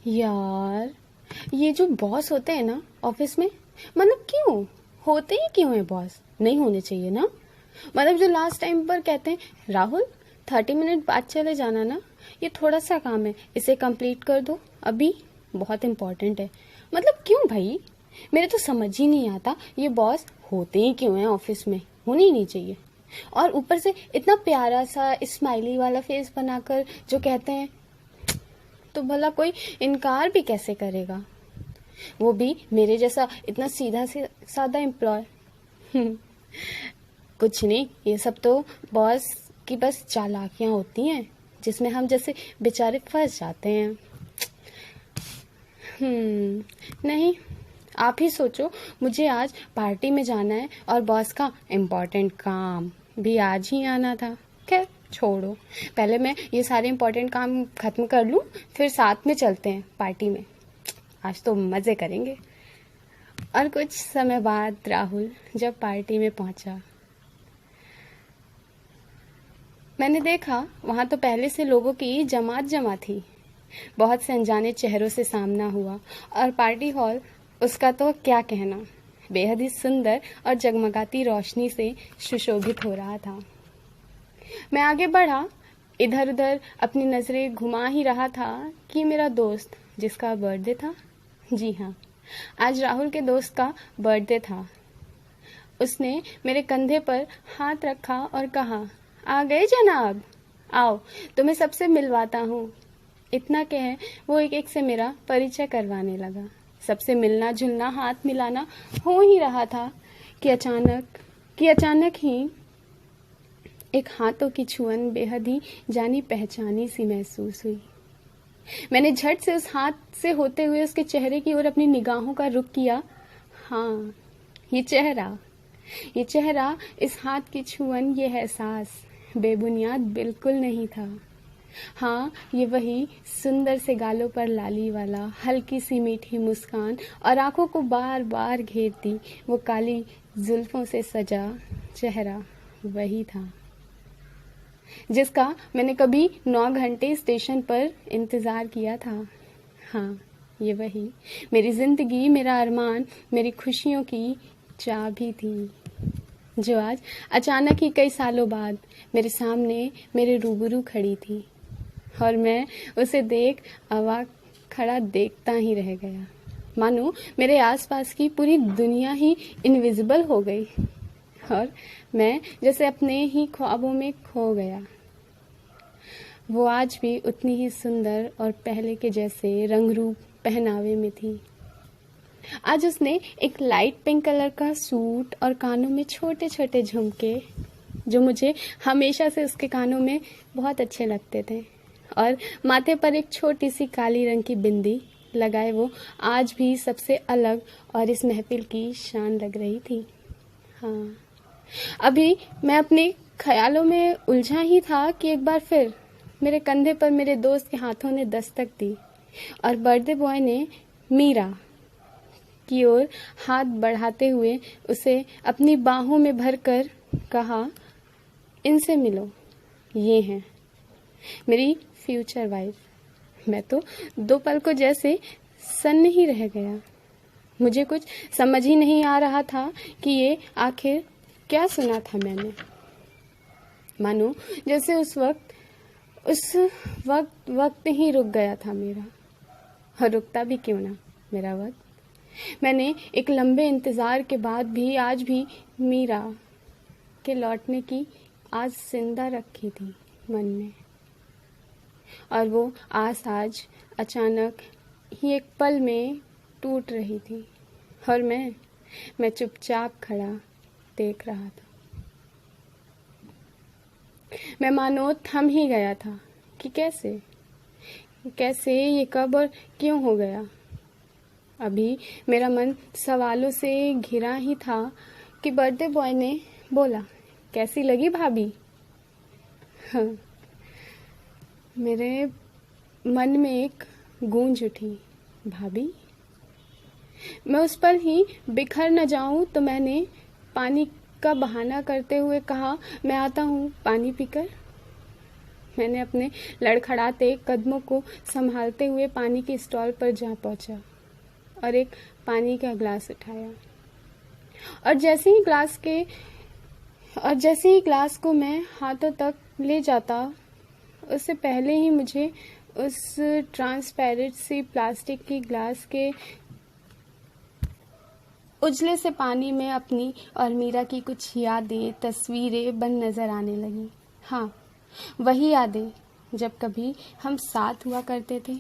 यार, ये जो बॉस होते हैं ना ऑफिस में, मतलब क्यों होते ही क्यों है बॉस? नहीं होने चाहिए ना। मतलब जो लास्ट टाइम पर कहते हैं राहुल 30 मिनट बाद चले जाना ना, ये थोड़ा सा काम है, इसे कंप्लीट कर दो अभी, बहुत इम्पोर्टेंट है। मतलब क्यों भाई? मेरे तो समझ ही नहीं आता ये बॉस होते ही क्यों है ऑफिस में, होने ही नहीं चाहिए। और ऊपर से इतना प्यारा सा स्माइली वाला फेस बनाकर जो कहते हैं, तो भला कोई इनकार भी कैसे करेगा? वो भी मेरे जैसा इतना सीधा से साधा एम्प्लॉय। कुछ नहीं, ये सब तो बॉस की बस चालाकियां होती हैं जिसमें हम जैसे बेचारे फंस जाते हैं। नहीं, आप ही सोचो, मुझे आज पार्टी में जाना है और बॉस का इम्पोर्टेंट काम भी आज ही आना था। खैर छोड़ो, पहले मैं ये सारे इम्पोर्टेंट काम खत्म कर लूँ, फिर साथ में चलते हैं पार्टी में। आज तो मज़े करेंगे। और कुछ समय बाद राहुल जब पार्टी में पहुंचा, मैंने देखा वहां तो पहले से लोगों की जमात जमा थी। बहुत से अनजाने चेहरों से सामना हुआ और पार्टी हॉल, उसका तो क्या कहना, बेहद ही सुंदर और जगमगाती रोशनी से सुशोभित हो रहा था। मैं आगे बढ़ा, इधर उधर अपनी नज़रें घुमा ही रहा था कि मेरा दोस्त जिसका बर्थडे था, जी हाँ, आज राहुल के दोस्त का बर्थडे था। उसने मेरे कंधे पर हाथ रखा और कहा, आ गए जनाब, आओ तुम्हें सबसे मिलवाता हूँ। इतना कह वो एक एक से मेरा परिचय करवाने लगा। सबसे मिलना जुलना हाथ मिलाना हो ही रहा था कि अचानक ही एक हाथों की छुअन बेहद ही जानी पहचानी सी महसूस हुई। मैंने झट से उस हाथ से होते हुए उसके चेहरे की ओर अपनी निगाहों का रुख किया। हाँ, ये चेहरा, इस हाथ की छुअन, ये एहसास बेबुनियाद बिल्कुल नहीं था। हाँ, ये वही सुंदर से गालों पर लाली वाला हल्की सी मीठी मुस्कान और आंखों को बार बार घेरती वो काली जुल्फों से सजा चेहरा, वही था जिसका मैंने कभी 9 घंटे स्टेशन पर इंतज़ार किया था। हाँ, ये वही मेरी ज़िंदगी, मेरा अरमान, मेरी खुशियों की चाबी थी, जो आज अचानक ही कई सालों बाद मेरे सामने, मेरे रूबरू खड़ी थी। और मैं उसे देख अवाक खड़ा देखता ही रह गया, मानो मेरे आसपास की पूरी दुनिया ही इनविजिबल हो गई और मैं जैसे अपने ही ख्वाबों में खो गया। वो आज भी उतनी ही सुंदर और पहले के जैसे रंग रूप पहनावे में थी। आज उसने एक लाइट पिंक कलर का सूट और कानों में छोटे छोटे झुमके, जो मुझे हमेशा से उसके कानों में बहुत अच्छे लगते थे, और माथे पर एक छोटी सी काली रंग की बिंदी लगाए वो आज भी सबसे अलग और इस महफिल की शान लग रही थी। हाँ, अभी मैं अपने ख्यालों में उलझा ही था कि एक बार फिर मेरे कंधे पर मेरे दोस्त के हाथों ने दस्तक दी और बर्थडे बॉय ने मीरा की ओर हाथ बढ़ाते हुए उसे अपनी बाहों में भरकर कहा, इनसे मिलो, ये हैं मेरी फ्यूचर वाइफ। मैं तो 2 पल को जैसे सन्न ही रह गया। मुझे कुछ समझ ही नहीं आ रहा था कि ये आखिर क्या सुना था मैंने। मानो जैसे उस वक्त ही रुक गया था मेरा, और रुकता भी क्यों ना मेरा वक्त। मैंने एक लंबे इंतज़ार के बाद भी आज भी मीरा के लौटने की आज जिंदा रखी थी मन में, और वो आस आज अचानक ही एक पल में टूट रही थी, और मैं चुपचाप खड़ा देख रहा था। मैं मानो थम ही गया था कि कैसे ये कब और क्यों हो गया। अभी मेरा मन सवालों से घिरा ही था कि बर्थडे बॉय ने बोला, कैसी लगी भाभी? हाँ, मेरे मन में एक गूंज उठी, भाभी? मैं उस पर ही बिखर न जाऊं तो मैंने पानी का बहाना करते हुए कहा, मैं आता हूँ पानी पीकर। मैंने अपने लड़खड़ाते कदमों को संभालते हुए पानी के स्टॉल पर जा पहुंचा और एक पानी का ग्लास उठाया। और जैसे ही ग्लास को मैं हाथों तक ले जाता, उससे पहले ही मुझे उस ट्रांसपेरेंट सी प्लास्टिक की ग्लास के उजले से पानी में अपनी और मीरा की कुछ यादें, तस्वीरें बन नजर आने लगी। हाँ, वही यादें जब कभी हम साथ हुआ करते थे।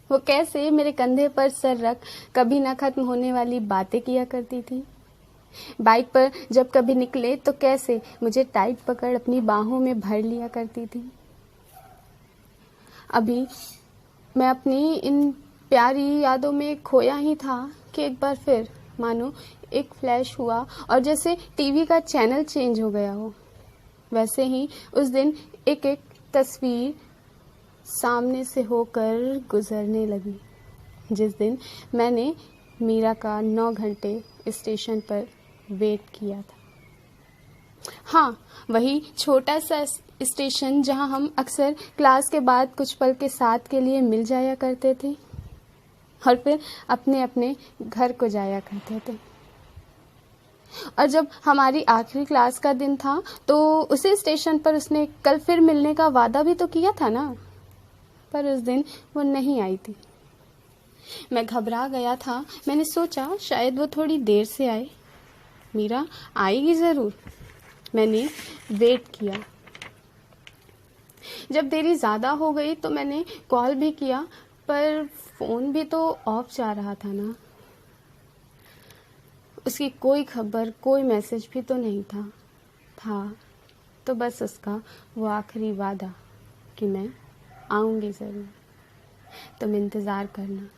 वो कैसे मेरे कंधे पर सर रख कभी न खत्म होने वाली बातें किया करती थी। बाइक पर जब कभी निकले तो कैसे मुझे टाइट पकड़ अपनी बाहों में भर लिया करती थी। अभी मैं अपनी इन प्यारी यादों में खोया ही था कि एक बार फिर मानो एक फ्लैश हुआ और जैसे टीवी का चैनल चेंज हो गया हो, वैसे ही उस दिन एक एक तस्वीर सामने से होकर गुजरने लगी। जिस दिन मैंने मीरा का 9 घंटे स्टेशन पर वेट किया था। हाँ, वही छोटा सा स्टेशन जहाँ हम अक्सर क्लास के बाद कुछ पल के साथ के लिए मिल जाया करते थे और फिर अपने अपने घर को जाया करते थे। और जब हमारी आखिरी क्लास का दिन था तो उसी स्टेशन पर उसने कल फिर मिलने का वादा भी तो किया था ना, पर उस दिन वो नहीं आई थी। मैं घबरा गया था। मैंने सोचा शायद वो थोड़ी देर से आए। मीरा आएगी ज़रूर। मैंने वेट किया। जब देरी ज़्यादा हो गई तो मैंने कॉल भी किया, पर फ़ोन भी तो ऑफ जा रहा था ना। उसकी कोई खबर, कोई मैसेज भी तो नहीं था तो बस उसका वो आखिरी वादा कि मैं आऊँगी ज़रूर, तुम इंतज़ार करना।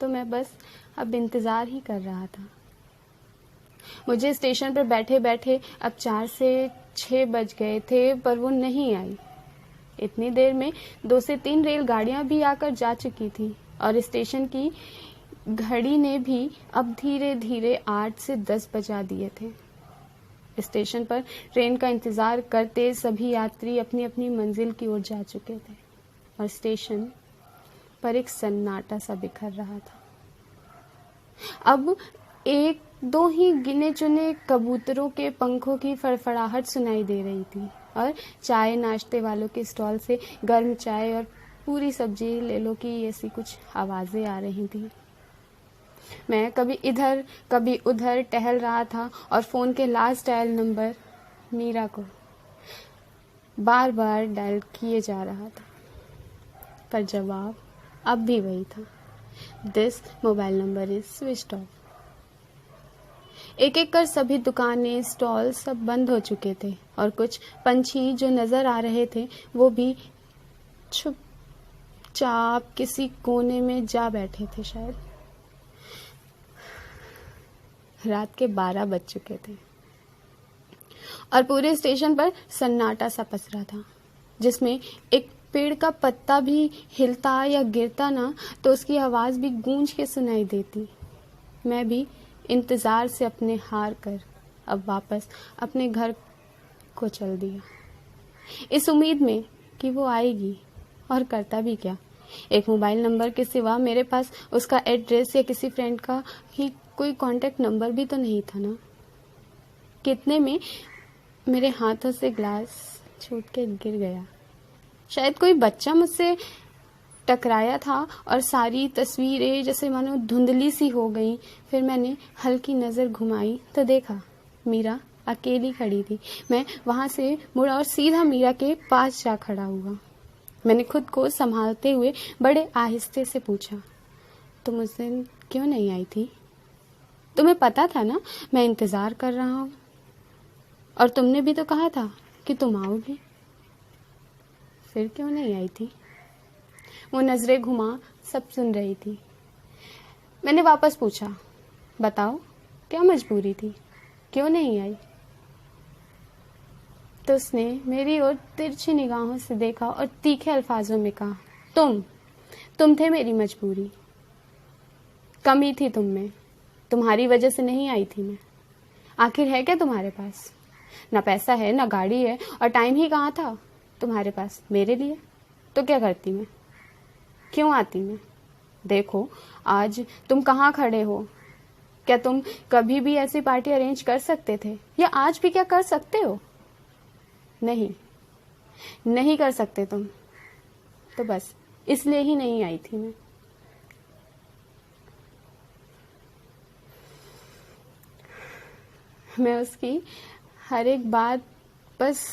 तो मैं बस अब इंतज़ार ही कर रहा था। मुझे स्टेशन पर बैठे बैठे अब 4 से 6 बज गए थे, पर वो नहीं आई। इतनी देर में 2 से 3 रेलगाड़ियां भी आकर जा चुकी थी और स्टेशन की घड़ी ने भी अब धीरे धीरे 8 से 10 बजा दिए थे। स्टेशन पर ट्रेन का इंतजार करते सभी यात्री अपनी अपनी मंजिल की ओर जा चुके थे और स्टेशन पर एक सन्नाटा सा बिखर रहा था। अब 1-2 ही गिने चुने कबूतरों के पंखों की फड़फड़ाहट सुनाई दे रही थी और चाय नाश्ते वालों के स्टॉल से गर्म चाय और पूरी सब्जी ले लो की ऐसी कुछ आवाज़ें आ रही थी। मैं कभी इधर कभी उधर टहल रहा था और फ़ोन के लास्ट डायल नंबर मीरा को बार बार डायल किए जा रहा था, पर जवाब अब भी वही था, this mobile number is switched off. एक एक कर सभी दुकानें, स्टॉल सब बंद हो चुके थे और कुछ पंछी जो नजर आ रहे थे वो भी चुपचाप किसी कोने में जा बैठे थे। शायद रात के 12 बज चुके थे और पूरे स्टेशन पर सन्नाटा सा पसरा था, जिसमें एक पेड़ का पत्ता भी हिलता या गिरता ना तो उसकी आवाज़ भी गूंज के सुनाई देती। मैं भी इंतज़ार से अपने हार कर अब वापस अपने घर को चल दिया, इस उम्मीद में कि वो आएगी। और करता भी क्या, एक मोबाइल नंबर के सिवा मेरे पास उसका एड्रेस या किसी फ्रेंड का ही कोई कांटेक्ट नंबर भी तो नहीं था ना। कितने में मेरे हाथों से ग्लास छूट के गिर गया। शायद कोई बच्चा मुझसे टकराया था और सारी तस्वीरें जैसे मानो धुंधली सी हो गई। फिर मैंने हल्की नज़र घुमाई तो देखा मीरा अकेली खड़ी थी। मैं वहाँ से मुड़ा और सीधा मीरा के पास जा खड़ा हुआ। मैंने खुद को संभालते हुए बड़े आहिस्ते से पूछा, तुम उस दिन क्यों नहीं आई थी? तुम्हें पता था ना मैं इंतज़ार कर रहा हूँ, और तुमने भी तो कहा था कि तुम आओगी, फिर क्यों नहीं आई थी? वो नज़रें घुमा सब सुन रही थी। मैंने वापस पूछा, बताओ क्या मजबूरी थी, क्यों नहीं आई? तो उसने मेरी ओर तिरछी निगाहों से देखा और तीखे अल्फाजों में कहा, तुम थे मेरी मजबूरी, कमी थी तुम में, तुम्हारी वजह से नहीं आई थी मैं। आखिर है क्या तुम्हारे पास? ना पैसा है, ना गाड़ी है, और टाइम ही कहाँ था। तुम्हारे पास मेरे लिए, तो क्या करती मैं, क्यों आती मैं? देखो आज तुम कहाँ खड़े हो। क्या तुम कभी भी ऐसी पार्टी अरेंज कर सकते थे, या आज भी क्या कर सकते हो? नहीं, नहीं कर सकते तुम, तो बस इसलिए ही नहीं आई थी मैं। मैं उसकी हर एक बात बस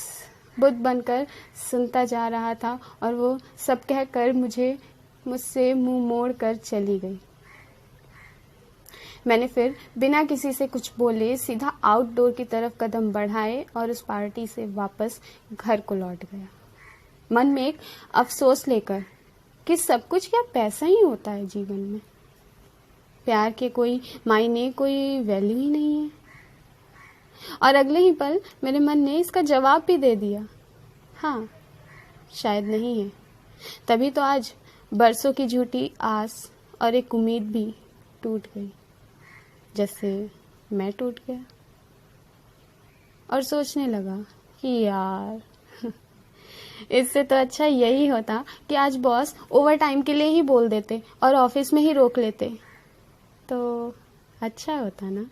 बुत बनकर सुनता जा रहा था, और वो सब कहकर मुझसे मुंह मोड़ कर चली गई। मैंने फिर बिना किसी से कुछ बोले सीधा आउटडोर की तरफ कदम बढ़ाए और उस पार्टी से वापस घर को लौट गया, मन में एक अफसोस लेकर कि सब कुछ क्या पैसा ही होता है जीवन में। प्यार के कोई मायने, कोई वैल्यू ही नहीं है। और अगले ही पल मेरे मन ने इसका जवाब भी दे दिया, हाँ शायद नहीं है। तभी तो आज बरसों की झूठी आस और एक उम्मीद भी टूट गई, जैसे मैं टूट गया। और सोचने लगा कि यार इससे तो अच्छा यही होता कि आज बॉस ओवर टाइम के लिए ही बोल देते और ऑफिस में ही रोक लेते, तो अच्छा होता ना।